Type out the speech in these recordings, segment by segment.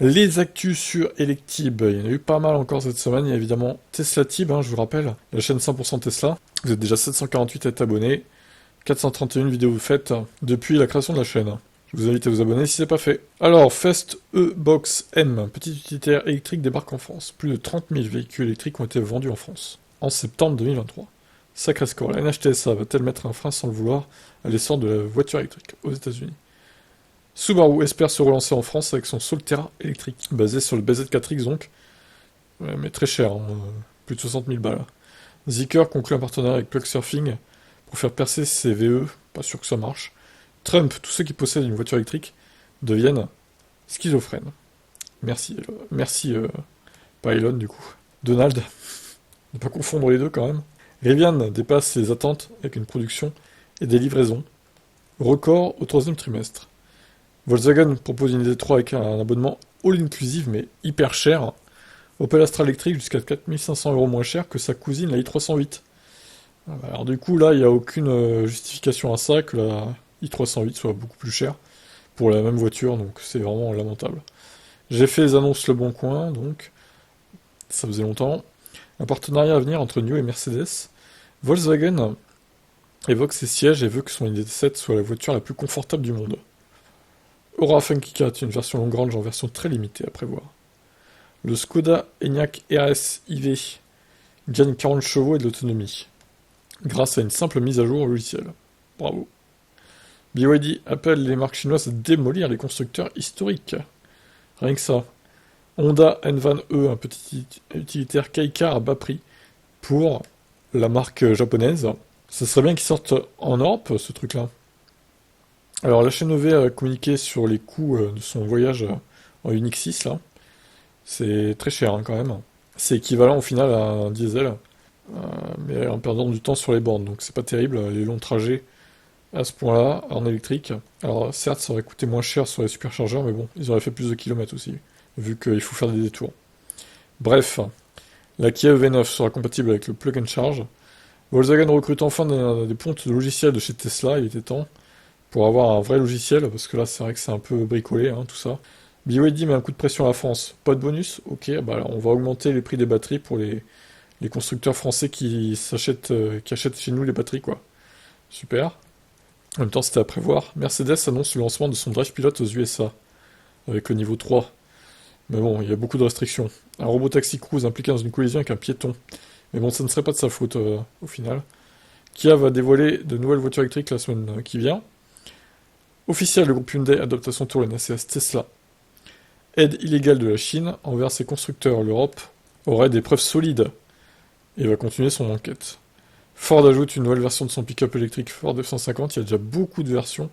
Les actus sur Electib, il y en a eu pas mal encore cette semaine. Il y a évidemment TeslaTib, je vous rappelle, la chaîne 100% Tesla. Vous êtes déjà 748 à être abonnés, 431 vidéos faites depuis la création de la chaîne. Je vous invite à vous abonner si c'est pas fait. Alors, Fest E-Box M, petit utilitaire électrique débarque en France. Plus de 30 000 véhicules électriques ont été vendus en France en septembre 2023. Sacré score, la NHTSA va-t-elle mettre un frein sans le vouloir à l'essor de la voiture électrique aux États-Unis? Subaru espère se relancer en France avec son Solterra électrique, basé sur le BZ4X donc, mais très cher, plus de 60 000 balles. Zeekr conclut un partenariat avec Plugsurfing pour faire percer ses VE, pas sûr que ça marche. Trump, tous ceux qui possèdent une voiture électrique deviennent schizophrènes. Merci, pas Elon du coup. Donald, ne pas confondre les deux quand même. Rivian dépasse les attentes avec une production et des livraisons. Record au troisième trimestre. Volkswagen propose une ID3 avec un abonnement all-inclusive mais hyper cher. Opel Astra électrique jusqu'à 4 500 € moins cher que sa cousine la i308. Alors du coup là il n'y a aucune justification à ça que la i308 soit beaucoup plus chère pour la même voiture, donc c'est vraiment lamentable. J'ai fait les annonces Le Bon Coin, donc ça faisait longtemps. Un partenariat à venir entre New et Mercedes. Volkswagen évoque ses sièges et veut que son ID7 soit la voiture la plus confortable du monde. Aura Funky Cat, une version long range en version très limitée à prévoir. Le Skoda Enyaq RS IV gagne 40 chevaux et de l'autonomie, grâce à une simple mise à jour au logiciel. Bravo. BYD appelle les marques chinoises à démolir les constructeurs historiques. Rien que ça. Honda N-Van E, un petit utilitaire K-Car à bas prix pour la marque japonaise. Ça serait bien qu'ils sortent en Europe, ce truc-là. Alors la chaîne EV a communiqué sur les coûts de son voyage en Unix 6, là. C'est très cher quand même. C'est équivalent au final à un diesel, mais en perdant du temps sur les bornes. Donc c'est pas terrible, les longs trajets à ce point-là, en électrique. Alors certes, ça aurait coûté moins cher sur les superchargeurs, mais bon, ils auraient fait plus de kilomètres aussi, vu qu'il faut faire des détours. Bref, la Kia EV9 sera compatible avec le plug and charge. Volkswagen recrute enfin des pontes logiciels de chez Tesla, il était temps, pour avoir un vrai logiciel, parce que là c'est vrai que c'est un peu bricolé, tout ça. BYD met un coup de pression à la France. Pas de bonus? Ok, bah alors on va augmenter les prix des batteries pour les constructeurs français qui achètent chez nous les batteries, quoi. Super. En même temps, c'était à prévoir. Mercedes annonce le lancement de son Drive Pilot aux USA, avec le niveau 3. Mais bon, il y a beaucoup de restrictions. Un robot taxi cruise impliqué dans une collision avec un piéton. Mais bon, ça ne serait pas de sa faute, au final. Kia va dévoiler de nouvelles voitures électriques la semaine qui vient. Officiel, le groupe Hyundai adopte à son tour les NACS Tesla. Aide illégale de la Chine envers ses constructeurs. L'Europe aurait des preuves solides et va continuer son enquête. Ford ajoute une nouvelle version de son pick-up électrique Ford F-150. Il y a déjà beaucoup de versions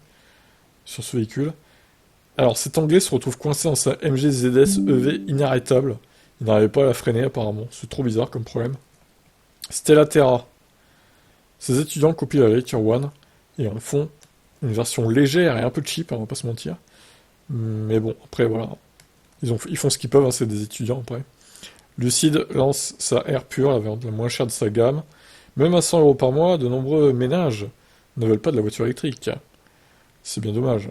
sur ce véhicule. Alors cet anglais se retrouve coincé dans sa MG ZS EV inarrêtable. Il n'arrivait pas à la freiner apparemment. C'est trop bizarre comme problème. Stella Terra. Ses étudiants copient la Lecture One et en font une version légère et un peu cheap, on va pas se mentir. Mais bon, après voilà. Ils font ce qu'ils peuvent, c'est des étudiants après. Lucid lance sa Air Pure, la variante la moins chère de sa gamme. Même à 100 € par mois, de nombreux ménages ne veulent pas de la voiture électrique. C'est bien dommage.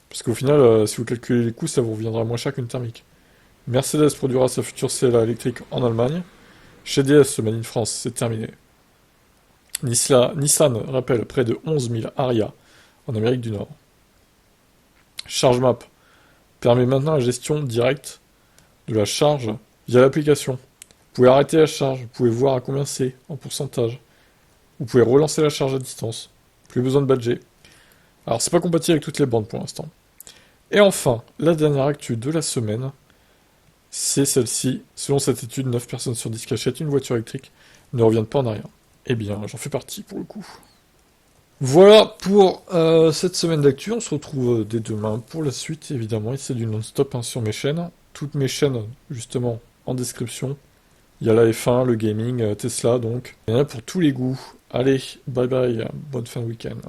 Parce qu'au final, si vous calculez les coûts, ça vous reviendra moins cher qu'une thermique. Mercedes produira sa future CLA électrique en Allemagne. Chez DS, Made in France, c'est terminé. Nissan rappelle près de 11 000 Ariya en Amérique du Nord. ChargeMap permet maintenant la gestion directe de la charge via l'application. Vous pouvez arrêter la charge, vous pouvez voir à combien c'est en pourcentage. Vous pouvez relancer la charge à distance. Plus besoin de badger. Alors c'est pas compatible avec toutes les bandes pour l'instant. Et enfin, la dernière actu de la semaine, c'est celle-ci. Selon cette étude, 9 personnes sur 10 qui achètent une voiture électrique ne reviennent pas en arrière. Eh bien, j'en fais partie pour le coup. Voilà pour cette semaine d'actu. On se retrouve dès demain pour la suite, évidemment. Et c'est du non-stop sur mes chaînes. Toutes mes chaînes, justement, en description. Il y a la F1, le gaming, Tesla, donc. Il y en a pour tous les goûts. Allez, bye bye, bonne fin de week-end.